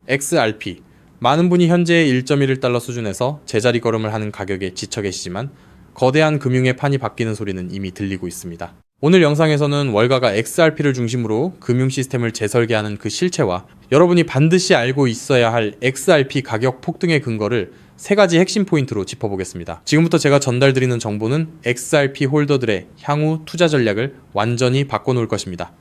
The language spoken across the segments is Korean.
XRP. 많은 분이 현재 1.11달러 수준에서 제자리 걸음을 하는 가격에 지쳐 계시지만 거대한 금융의 판이 바뀌는 소리는 이미 들리고 있습니다. 오늘 영상에서는 월가가 XRP를 중심으로 금융 시스템을 재설계하는 그 실체와 여러분이 반드시 알고 있어야 할 XRP 가격 폭등의 근거를 3가지 핵심 포인트로 짚어보겠습니다. 지금부터 제가 전달드리는 정보는 XRP 홀더들의 향후 투자 전략을 완전히 바꿔놓을 것입니다.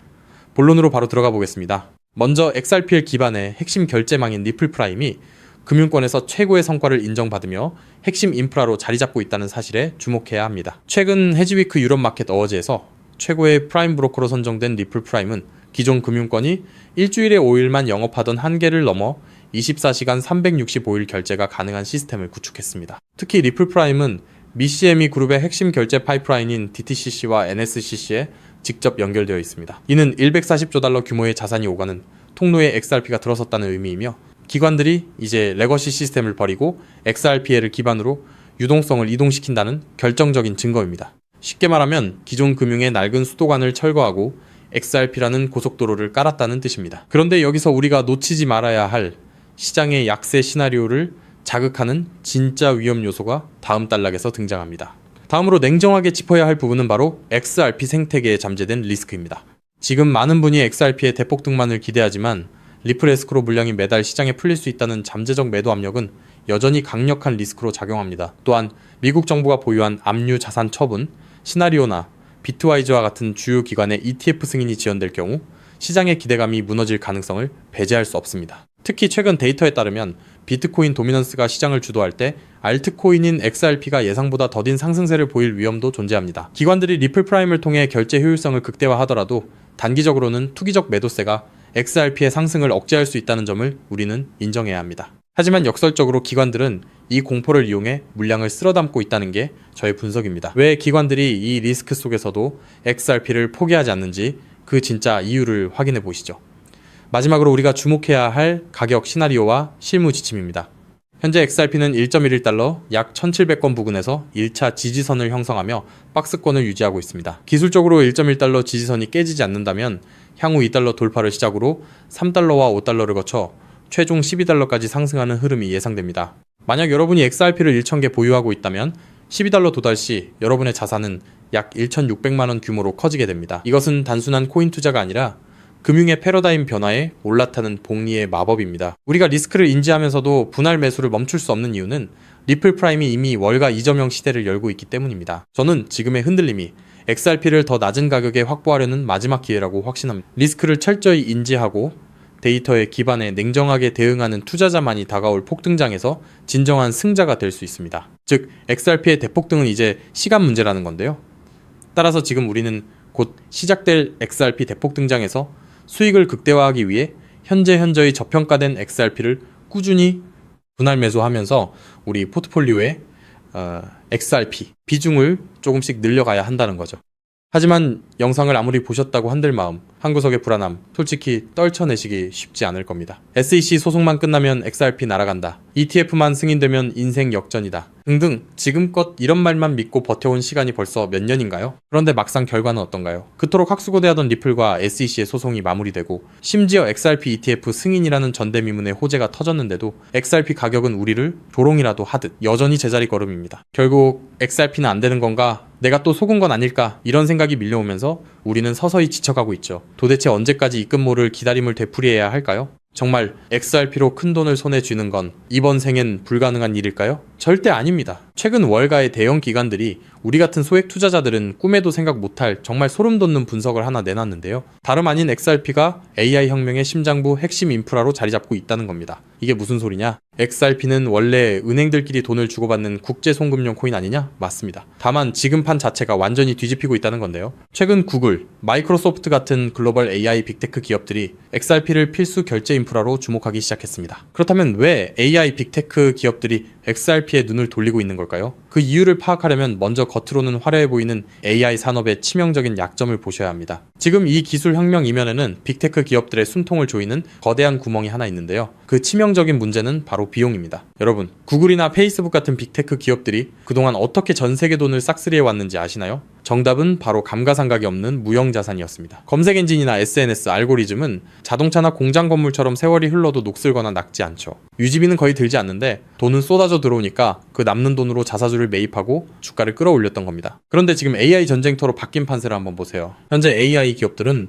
본론으로 바로 들어가 보겠습니다. 먼저 XRP를 기반의 핵심 결제망인 리플 프라임이 금융권에서 최고의 성과를 인정받으며 핵심 인프라로 자리 잡고 있다는 사실에 주목해야 합니다. 최근 해지위크 유럽 마켓 어워즈에서 최고의 프라임 브로커로 선정된 리플 프라임은 기존 금융권이 일주일에 5일만 영업하던 한계를 넘어 24시간 365일 결제가 가능한 시스템을 구축했습니다. 특히 리플 프라임은 미CME 그룹의 핵심 결제 파이프라인인 DTCC와 NSCC에 직접 연결되어 있습니다. 이는 140조 달러 규모의 자산이 오가는 통로에 XRP가 들어섰다는 의미이며 기관들이 이제 레거시 시스템을 버리고 XRP를 기반으로 유동성을 이동시킨다는 결정적인 증거입니다. 쉽게 말하면 기존 금융의 낡은 수도관을 철거하고 XRP라는 고속도로를 깔았다는 뜻입니다. 그런데 여기서 우리가 놓치지 말아야 할 시장의 약세 시나리오를 자극하는 진짜 위험 요소가 다음 단락에서 등장합니다. 다음으로 냉정하게 짚어야 할 부분은 바로 XRP 생태계에 잠재된 리스크입니다. 지금 많은 분이 XRP의 대폭등만을 기대하지만 리플 에스크로 물량이 매달 시장에 풀릴 수 있다는 잠재적 매도 압력은 여전히 강력한 리스크로 작용합니다. 또한 미국 정부가 보유한 압류 자산 처분, 시나리오나 비트와이즈와 같은 주요 기관의 ETF 승인이 지연될 경우 시장의 기대감이 무너질 가능성을 배제할 수 없습니다. 특히 최근 데이터에 따르면 비트코인 도미넌스가 시장을 주도할 때 알트코인인 XRP가 예상보다 더딘 상승세를 보일 위험도 존재합니다. 기관들이 리플 프라임을 통해 결제 효율성을 극대화하더라도 단기적으로는 투기적 매도세가 XRP의 상승을 억제할 수 있다는 점을 우리는 인정해야 합니다. 하지만 역설적으로 기관들은 이 공포를 이용해 물량을 쓸어담고 있다는 게 저의 분석입니다. 왜 기관들이 이 리스크 속에서도 XRP를 포기하지 않는지 그 진짜 이유를 확인해 보시죠. 마지막으로 우리가 주목해야 할 가격 시나리오와 실무 지침입니다. 현재 XRP는 1.11달러 약 1700권 부근에서 1차 지지선을 형성하며 박스권을 유지하고 있습니다. 기술적으로 1.1달러 지지선이 깨지지 않는다면 향후 2달러 돌파를 시작으로 3달러와 5달러를 거쳐 최종 12달러까지 상승하는 흐름이 예상됩니다. 만약 여러분이 XRP를 1000개 보유하고 있다면 12달러 도달 시 여러분의 자산은 약 1600만원 규모로 커지게 됩니다. 이것은 단순한 코인 투자가 아니라 금융의 패러다임 변화에 올라타는 복리의 마법입니다. 우리가 리스크를 인지하면서도 분할 매수를 멈출 수 없는 이유는 리플 프라임이 이미 월가 2.0 시대를 열고 있기 때문입니다. 저는 지금의 흔들림이 XRP를 더 낮은 가격에 확보하려는 마지막 기회라고 확신합니다. 리스크를 철저히 인지하고 데이터에 기반해 냉정하게 대응하는 투자자만이 다가올 폭등장에서 진정한 승자가 될 수 있습니다. 즉, XRP의 대폭등은 이제 시간 문제라는 건데요. 따라서 지금 우리는 곧 시작될 XRP 대폭등장에서 수익을 극대화하기 위해 현저히 저평가된 XRP를 꾸준히 분할 매수하면서 우리 포트폴리오에 XRP 비중을 조금씩 늘려가야 한다는 거죠. 하지만 영상을 아무리 보셨다고 한들 마음, 한 구석의 불안함, 솔직히 떨쳐내시기 쉽지 않을 겁니다. SEC 소송만 끝나면 XRP 날아간다. ETF만 승인되면 인생 역전이다. 등등 지금껏 이런 말만 믿고 버텨온 시간이 벌써 몇 년인가요? 그런데 막상 결과는 어떤가요? 그토록 학수고대하던 리플과 SEC의 소송이 마무리되고 심지어 XRP ETF 승인이라는 전대미문의 호재가 터졌는데도 XRP 가격은 우리를 조롱이라도 하듯 여전히 제자리 걸음입니다. 결국 XRP는 안 되는 건가? 내가 또 속은 건 아닐까? 이런 생각이 밀려오면서 우리는 서서히 지쳐가고 있죠. 도대체 언제까지 입금모를 기다림을 되풀이해야 할까요? 정말 XRP로 큰 돈을 손에 쥐는 건 이번 생엔 불가능한 일일까요? 절대 아닙니다. 최근 월가의 대형 기관들이 우리 같은 소액 투자자들은 꿈에도 생각 못할 정말 소름 돋는 분석을 하나 내놨는데요. 다름 아닌 XRP가 AI 혁명의 심장부 핵심 인프라로 자리 잡고 있다는 겁니다. 이게 무슨 소리냐? XRP는 원래 은행들끼리 돈을 주고받는 국제송금용 코인 아니냐? 맞습니다. 다만 지금 판 자체가 완전히 뒤집히고 있다는 건데요. 최근 구글, 마이크로소프트 같은 글로벌 AI 빅테크 기업들이 XRP를 필수 결제 인프라로 주목하기 시작했습니다. 그렇다면 왜 AI 빅테크 기업들이 XRP에 눈을 돌리고 있는 걸까요? 그 이유를 파악하려면 먼저 겉으로는 화려해 보이는 AI 산업의 치명적인 약점을 보셔야 합니다. 지금 이 기술 혁명 이면에는 빅테크 기업들의 숨통을 조이는 거대한 구멍이 하나 있는데요. 그 치명적인 문제는 바로 비용입니다. 여러분, 구글이나 페이스북 같은 빅테크 기업들이 그동안 어떻게 전 세계 돈을 싹쓸이해 왔는지 아시나요? 정답은 바로 감가상각이 없는 무형자산이었습니다. 검색 엔진이나 SNS, 알고리즘은 자동차나 공장 건물처럼 세월이 흘러도 녹슬거나 낡지 않죠. 유지비는 거의 들지 않는데 돈은 쏟아져 들어오니까 그 남는 돈으로 자사주를 매입하고 주가를 끌어올렸던 겁니다. 그런데 지금 AI 전쟁터로 바뀐 판세를 한번 보세요. 현재 AI 기업들은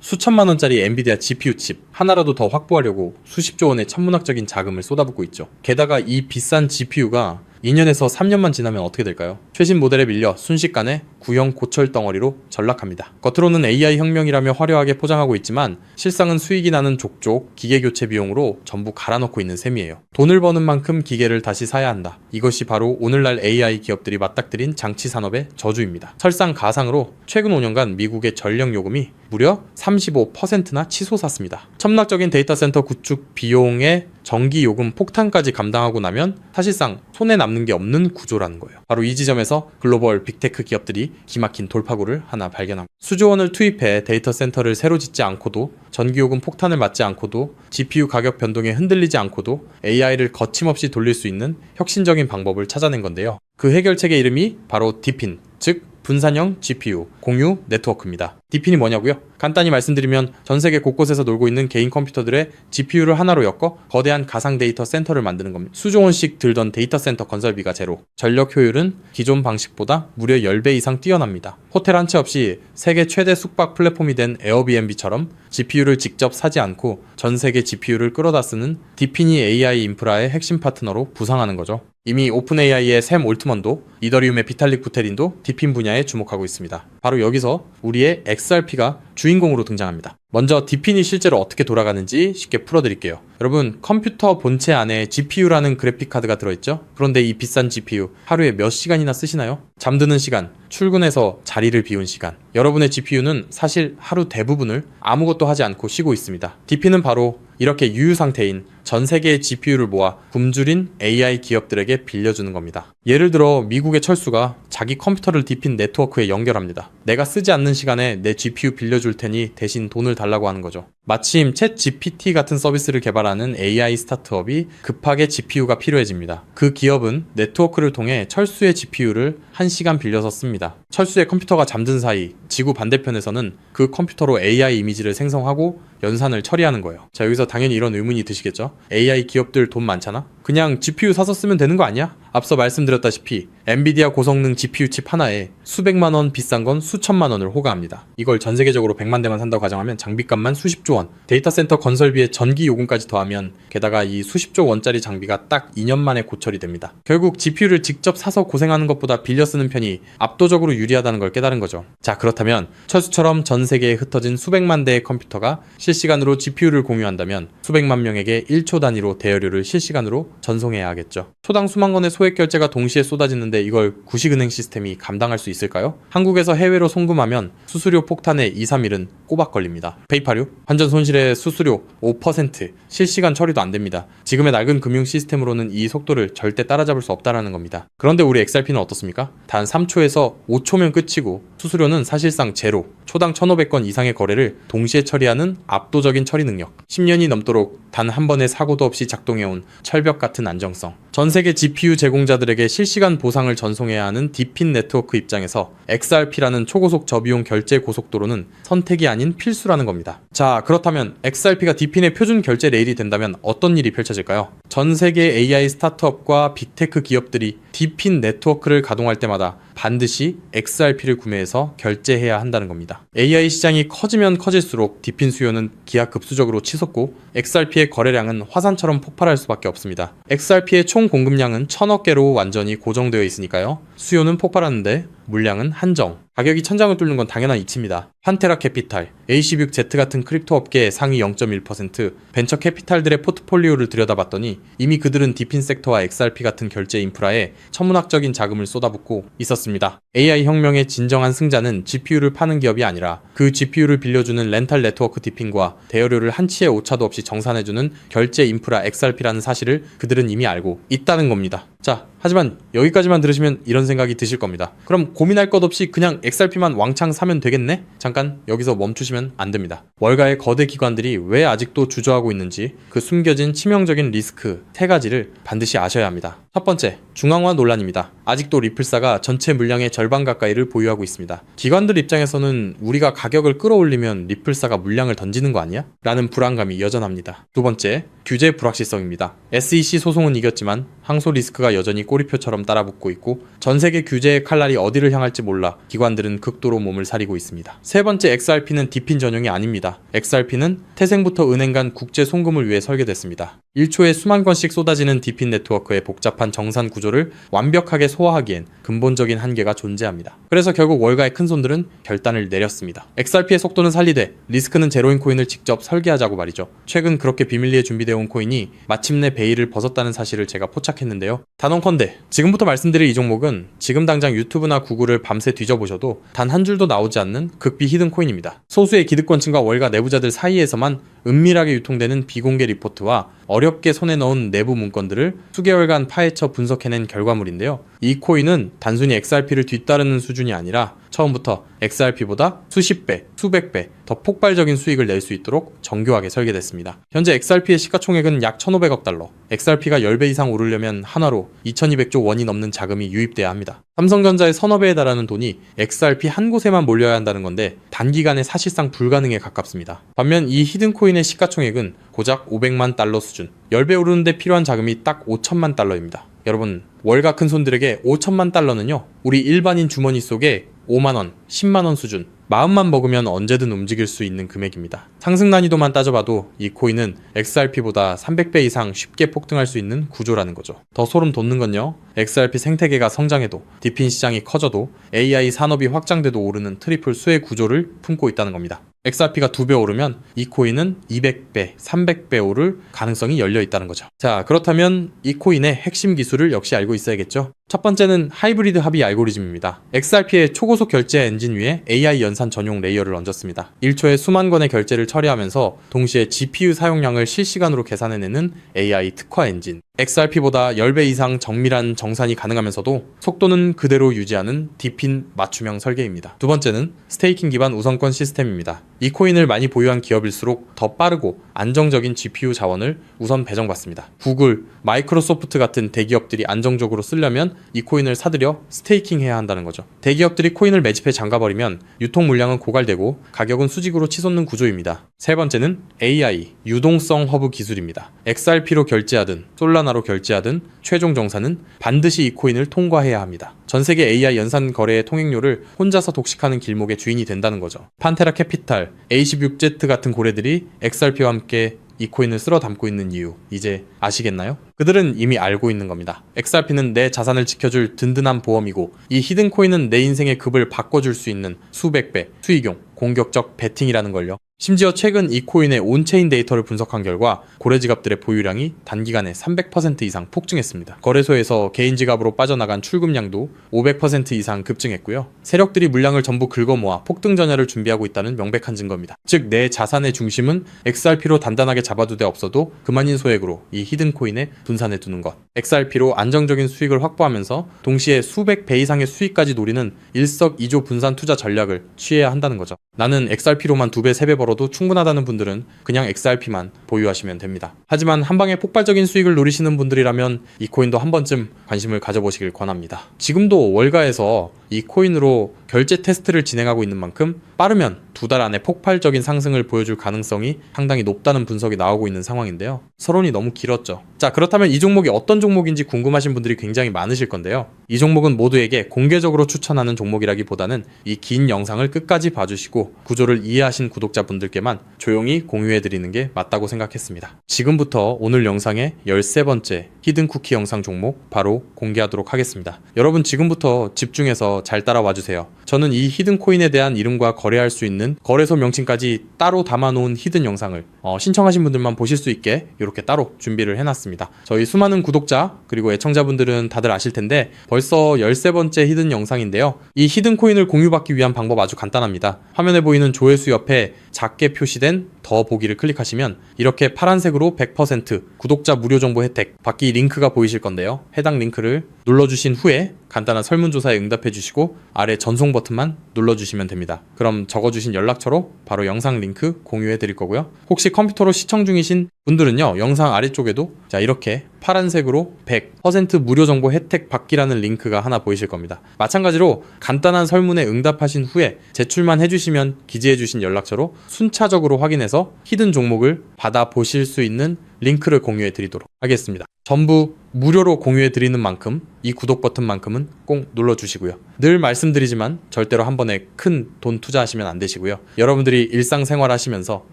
수천만 원짜리 엔비디아 GPU 칩 하나라도 더 확보하려고 수십조 원의 천문학적인 자금을 쏟아붓고 있죠. 게다가 이 비싼 GPU가 2년에서 3년만 지나면 어떻게 될까요? 최신 모델에 밀려 순식간에 구형 고철 덩어리로 전락합니다. 겉으로는 AI 혁명이라며 화려하게 포장하고 있지만 실상은 수익이 나는 족족 기계 교체 비용으로 전부 갈아넣고 있는 셈이에요. 돈을 버는 만큼 기계를 다시 사야 한다. 이것이 바로 오늘날 AI 기업들이 맞닥뜨린 장치 산업의 저주입니다. 설상가상으로 최근 5년간 미국의 전력 요금이 무려 35%나 치솟았습니다. 천문학적인 데이터 센터 구축 비용의 전기 요금 폭탄까지 감당하고 나면 사실상 손에 남는 게 없는 구조라는 거예요. 바로 이 지점에서 글로벌 빅테크 기업들이 기막힌 돌파구를 하나 발견합니다. 수조 원을 투입해 데이터 센터를 새로 짓지 않고도 전기 요금 폭탄을 맞지 않고도 GPU 가격 변동에 흔들리지 않고도 AI를 거침없이 돌릴 수 있는 혁신적인 방법을 찾아낸 건데요. 그 해결책의 이름이 바로 디핀, 즉 분산형 GPU, 공유 네트워크입니다. 디핀이 뭐냐고요? 간단히 말씀드리면 전 세계 곳곳에서 놀고 있는 개인 컴퓨터들의 GPU를 하나로 엮어 거대한 가상 데이터 센터를 만드는 겁니다. 수조 원씩 들던 데이터 센터 건설비가 제로, 전력 효율은 기존 방식보다 무려 10배 이상 뛰어납니다. 호텔 한 채 없이 세계 최대 숙박 플랫폼이 된 에어비앤비처럼 GPU를 직접 사지 않고 전 세계 GPU를 끌어다 쓰는 디핀이 AI 인프라의 핵심 파트너로 부상하는 거죠. 이미 오픈AI의 샘 올트먼도 이더리움의 비탈릭 부테린도 디핀 분야에 주목하고 있습니다. 바로 여기서 우리의 XRP가 주인공으로 등장합니다. 먼저 디핀이 실제로 어떻게 돌아가는지 쉽게 풀어드릴게요. 여러분, 컴퓨터 본체 안에 GPU라는 그래픽카드가 들어있죠? 그런데 이 비싼 GPU 하루에 몇 시간이나 쓰시나요? 잠드는 시간, 출근해서 자리를 비운 시간. 여러분의 GPU는 사실 하루 대부분을 아무것도 하지 않고 쉬고 있습니다. 디핀은 바로 이렇게 유유 상태인 전 세계의 GPU를 모아 굶주린 AI 기업들에게 빌려주는 겁니다. 예를 들어 미국의 철수가 자기 컴퓨터를 디핀 네트워크에 연결합니다. 내가 쓰지 않는 시간에 내 GPU 빌려줄 테니 대신 돈을 달라고 하는 거죠. 마침 챗 GPT 같은 서비스를 개발하는 AI 스타트업이 급하게 GPU가 필요해집니다. 그 기업은 네트워크를 통해 철수의 GPU를 1시간 빌려서 씁니다. 철수의 컴퓨터가 잠든 사이 지구 반대편에서는 그 컴퓨터로 AI 이미지를 생성하고 연산을 처리하는 거예요. 자, 여기서 당연히 이런 의문이 드시겠죠? AI 기업들 돈 많잖아? 그냥 GPU 사서 쓰면 되는 거 아니야? 앞서 말씀드렸다시피 엔비디아 고성능 GPU 칩 하나에 수백만 원, 비싼 건 수천만 원을 호가합니다. 이걸 전 세계적으로 100만 대만 산다고 가정하면 장비값만 수십조 원, 데이터 센터 건설비에 전기 요금까지 더하면 게다가 이 수십조 원짜리 장비가 딱 2년 만에 고철이 됩니다. 결국 GPU를 직접 사서 고생하는 것보다 빌려 쓰는 편이 압도적으로 유리하다는 걸 깨달은 거죠. 자, 그렇다면 철수처럼 전 세계에 흩어진 수백만 대의 컴퓨터가 실시간으로 GPU를 공유한다면 수백만 명에게 1초 단위로 대여료를 실시간으로 전송해야 하겠죠. 초당 수만 건의 소액 결제가 동시에 쏟아지는데 이걸 구식은행 시스템이 감당할 수 있을까요? 한국에서 해외로 송금하면 수수료 폭탄에 2, 3일은 꼬박 걸립니다. 페이팔요? 환전 손실의 수수료 5%, 실시간 처리도 안 됩니다. 지금의 낡은 금융 시스템으로는 이 속도를 절대 따라잡을 수 없다라는 겁니다. 그런데 우리 XRP는 어떻습니까? 단 3초에서 5초면 끝이고 수수료는 사실상 제로, 초당 1,500건 이상의 거래를 동시에 처리하는 압도적인 처리 능력, 10년이 넘도록 단 한 번의 사고도 없이 작동해온 철벽 같은 안정성, 전 세계 GPU 제공자들에게 실시간 보상을 전송해야 하는 디핀 네트워크 입장에서 XRP라는 초고속 저비용 결제 고속도로는 선택이 아닌 필수라는 겁니다. 자, 그렇다면 XRP가 디핀의 표준 결제 레일이 된다면 어떤 일이 펼쳐질까요? 전 세계 AI 스타트업과 빅테크 기업들이 디핀 네트워크를 가동할 때마다 반드시 XRP를 구매해서 결제해야 한다는 겁니다. AI 시장이 커지면 커질수록 디핀 수요는 기하급수적으로 치솟고 XRP의 거래량은 화산처럼 폭발할 수밖에 없습니다. XRP의 총 공급량은 1000억 개로 완전히 고정되어 있으니까요. 수요는 폭발하는데 물량은 한정. 가격이 천장을 뚫는 건 당연한 이치입니다. 환테라 캐피탈, AC6Z 같은 크립토 업계의 상위 0.1%, 벤처 캐피탈들의 포트폴리오를 들여다봤더니 이미 그들은 디핀 섹터와 XRP 같은 결제 인프라에 천문학적인 자금을 쏟아붓고 있었습니다. AI 혁명의 진정한 승자는 GPU를 파는 기업이 아니라 그 GPU를 빌려주는 렌탈 네트워크 디핀과 대여료를 한치의 오차도 없이 정산해주는 결제 인프라 XRP라는 사실을 그들은 이미 알고 있다는 겁니다. 자, 하지만 여기까지만 들으시면 이런 생각이 드실 겁니다. 그럼 고민할 것 없이 그냥 XRP만 왕창 사면 되겠네? 잠깐 여기서 멈추시면 안 됩니다. 월가의 거대 기관들이 왜 아직도 주저하고 있는지 그 숨겨진 치명적인 리스크 3가지를 반드시 아셔야 합니다. 첫 번째, 중앙화 논란입니다. 아직도 리플사가 전체 물량의 절반 가까이를 보유하고 있습니다. 기관들 입장에서는 우리가 가격을 끌어올리면 리플사가 물량을 던지는 거 아니야? 라는 불안감이 여전합니다. 두 번째, 규제 불확실성입니다. SEC 소송은 이겼지만 항소 리스크가 여전히 꼬리표처럼 따라붙고 있고 전 세계 규제의 칼날이 어디를 향할지 몰라 기관들은 극도로 몸을 사리고 있습니다. 세 번째, XRP는 디핀 전용이 아닙니다. XRP는 태생부터 은행 간 국제 송금을 위해 설계됐습니다. 1초에 수만 건씩 쏟아지는 디핀 네트워크의 복잡한 정산 구조를 완벽하게 소화하기엔 근본적인 한계가 존재합니다. 그래서 결국 월가의 큰손들은 결단을 내렸습니다. XRP의 속도는 살리되 리스크는 제로인 코인을 직접 설계하자고 말이죠. 최근 그렇게 비밀리에 준비되어 온 코인이 마침내 베일을 벗었다는 사실을 제가 포착했는데요. 단언컨대 지금부터 말씀드릴 이 종목은 지금 당장 유튜브나 구글을 밤새 뒤져보셔도 단 한 줄도 나오지 않는 극비 히든 코인입니다. 소수의 기득권층과 월가 내부자들 사이에서만 은밀하게 유통되는 비공개 리포트와 어렵게 손에 넣은 내부 문건들을 수개월간 파헤쳐 분석해낸 결과물인데요. 이 코인은 단순히 XRP를 뒤따르는 수준이 아니라 처음부터 XRP보다 수십 배, 수백 배 더 폭발적인 수익을 낼 수 있도록 정교하게 설계됐습니다. 현재 XRP의 시가총액은 약 1,500억 달러, XRP가 10배 이상 오르려면 한화로 2,200조 원이 넘는 자금이 유입돼야 합니다. 삼성전자의 서너 배에 달하는 돈이 XRP 한 곳에만 몰려야 한다는 건데 단기간에 사실상 불가능에 가깝습니다. 반면 이 히든코인의 시가총액은 고작 500만 달러 수준, 10배 오르는데 필요한 자금이 딱 5천만 달러입니다. 여러분, 월가 큰손들에게 5천만 달러는요, 우리 일반인 주머니 속에 5만원, 10만원 수준, 마음만 먹으면 언제든 움직일 수 있는 금액입니다. 상승 난이도만 따져봐도 이 코인은 XRP보다 300배 이상 쉽게 폭등할 수 있는 구조라는 거죠. 더 소름 돋는 건요, XRP 생태계가 성장해도 디핀 시장이 커져도 AI 산업이 확장돼도 오르는 트리플 수의 구조를 품고 있다는 겁니다. XRP가 2배 오르면 이 코인은 200배, 300배 오를 가능성이 열려 있다는 거죠. 자, 그렇다면 이 코인의 핵심 기술을 역시 알고 있어야겠죠? 첫 번째는 하이브리드 합의 알고리즘입니다. XRP의 초고속 결제 엔진 위에 AI 연산 전용 레이어를 얹었습니다. 1초에 수만 건의 결제를 처리하면서 동시에 GPU 사용량을 실시간으로 계산해내는 AI 특화 엔진. XRP보다 10배 이상 정밀한 정산이 가능하면서도 속도는 그대로 유지하는 디핀 맞춤형 설계입니다. 두 번째는 스테이킹 기반 우선권 시스템입니다. 이 코인을 많이 보유한 기업일수록 더 빠르고 안정적인 GPU 자원을 우선 배정받습니다. 구글, 마이크로소프트 같은 대기업들이 안정적으로 쓰려면 이 코인을 사들여 스테이킹 해야 한다는 거죠. 대기업들이 코인을 매집해 잠가버리면 유통 물량은 고갈되고 가격은 수직으로 치솟는 구조입니다. 세 번째는 AI, 유동성 허브 기술입니다. XRP로 결제하든 솔라나로 결제하든 최종 정산은 반드시 이 코인을 통과해야 합니다. 전 세계 AI 연산 거래의 통행료를 혼자서 독식하는 길목의 주인이 된다는 거죠. 판테라 캐피탈, A16Z 같은 고래들이 XRP와 함께 이 코인을 쓸어 담고 있는 이유, 이제 아시겠나요? 그들은 이미 알고 있는 겁니다. XRP는 내 자산을 지켜줄 든든한 보험이고 이 히든 코인은 내 인생의 급을 바꿔줄 수 있는 수백 배, 수익용, 공격적 베팅이라는 걸요. 심지어 최근 이 코인의 온체인 데이터를 분석한 결과 고래 지갑들의 보유량이 단기간에 300% 이상 폭증했습니다. 거래소에서 개인 지갑으로 빠져나간 출금량도 500% 이상 급증했고요. 세력들이 물량을 전부 긁어모아 폭등 전야를 준비하고 있다는 명백한 증거입니다. 즉, 내 자산의 중심은 XRP로 단단하게 잡아두되 없어도 그만인 소액으로 이 히든 코인에 분산해 두는 것. XRP로 안정적인 수익을 확보하면서 동시에 수백 배 이상의 수익까지 노리는 일석이조 분산 투자 전략을 취해야 한다는 거죠. 나는 XRP로만 2배, 3배 벌어도 충분하다는 분들은 그냥 XRP만 보유하시면 됩니다. 하지만 한방에 폭발적인 수익을 노리시는 분들이라면 이 코인도 한 번쯤 관심을 가져보시길 권합니다. 지금도 월가에서 이 코인으로 결제 테스트를 진행하고 있는 만큼 빠르면 2달 안에 폭발적인 상승을 보여줄 가능성이 상당히 높다는 분석이 나오고 있는 상황인데요. 서론이 너무 길었죠. 자, 그렇다면 이 종목이 어떤 종목인지 궁금하신 분들이 굉장히 많으실 건데요. 이 종목은 모두에게 공개적으로 추천하는 종목이라기보다는 이 긴 영상을 끝까지 봐주시고 구조를 이해하신 구독자분들께만 조용히 공유해드리는 게 맞다고 생각했습니다. 지금부터 오늘 영상의 13번째 히든쿠키 영상 종목 바로 공개하도록 하겠습니다. 여러분, 지금부터 집중해서 잘 따라와주세요. 저는 이 히든코인에 대한 이름과 거래할 수 있는 거래소 명칭까지 따로 담아놓은 히든 영상을 신청하신 분들만 보실 수 있게 이렇게 따로 준비를 해놨습니다. 저희 수많은 구독자 그리고 애청자분들은 다들 아실 텐데 벌써 13번째 히든 영상인데요. 이 히든코인을 공유받기 위한 방법 아주 간단합니다. 화면에 보이는 조회수 옆에 작게 표시된 더 보기를 클릭하시면 이렇게 파란색으로 100% 구독자 무료 정보 혜택 받기 링크가 보이실 건데요. 해당 링크를 눌러주신 후에 간단한 설문조사에 응답해 주시고 아래 전송 버튼만 눌러주시면 됩니다. 그럼 적어주신 연락처로 바로 영상 링크 공유해 드릴 거고요. 혹시 컴퓨터로 시청 중이신 분들은요, 영상 아래쪽에도 자 이렇게 파란색으로 100% 무료 정보 혜택 받기라는 링크가 하나 보이실 겁니다. 마찬가지로 간단한 설문에 응답하신 후에 제출만 해주시면 기재해 주신 연락처로 순차적으로 확인해서 히든 종목을 받아보실 수 있는 링크를 공유해 드리도록 하겠습니다. 전부 무료로 공유해 드리는 만큼 이 구독 버튼만큼은 꼭 눌러주시고요. 늘 말씀드리지만 절대로 한 번에 큰 돈 투자하시면 안 되시고요. 여러분들이 일상생활 하시면서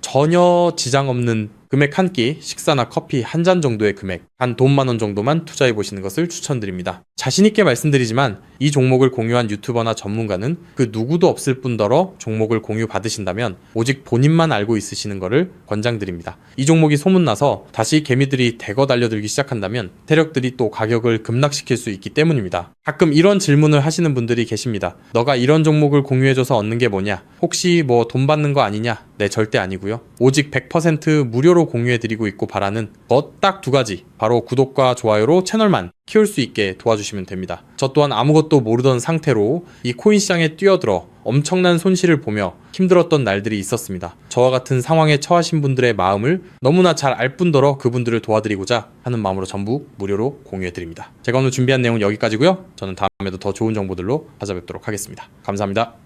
전혀 지장 없는 금액 한 끼, 식사나 커피 한 잔 정도의 금액, 한 돈 10,000원 정도만 투자해 보시는 것을 추천드립니다. 자신있게 말씀드리지만 이 종목을 공유한 유튜버나 전문가는 그 누구도 없을 뿐더러 종목을 공유 받으신다면 오직 본인만 알고 있으시는 것을 권장드립니다. 이 종목이 소문나서 다시 개미들이 대거 달려들기 시작한다면 세력들이 또 가격을 급락시킬 수 있기 때문입니다. 가끔 이런 질문을 하시는 분들이 계십니다. 너가 이런 종목을 공유해줘서 얻는 게 뭐냐? 혹시 뭐 돈 받는 거 아니냐? 네, 절대 아니고요. 오직 100% 무료로 공유해드리고 있고 바라는 것 딱 두 가지, 바로 구독과 좋아요로 채널만 키울 수 있게 도와주시면 됩니다. 저 또한 아무것도 모르던 상태로 이 코인 시장에 뛰어들어 엄청난 손실을 보며 힘들었던 날들이 있었습니다. 저와 같은 상황에 처하신 분들의 마음을 너무나 잘 알 뿐더러 그분들을 도와드리고자 하는 마음으로 전부 무료로 공유해드립니다. 제가 오늘 준비한 내용은 여기까지고요. 저는 다음에도 더 좋은 정보들로 찾아뵙도록 하겠습니다. 감사합니다.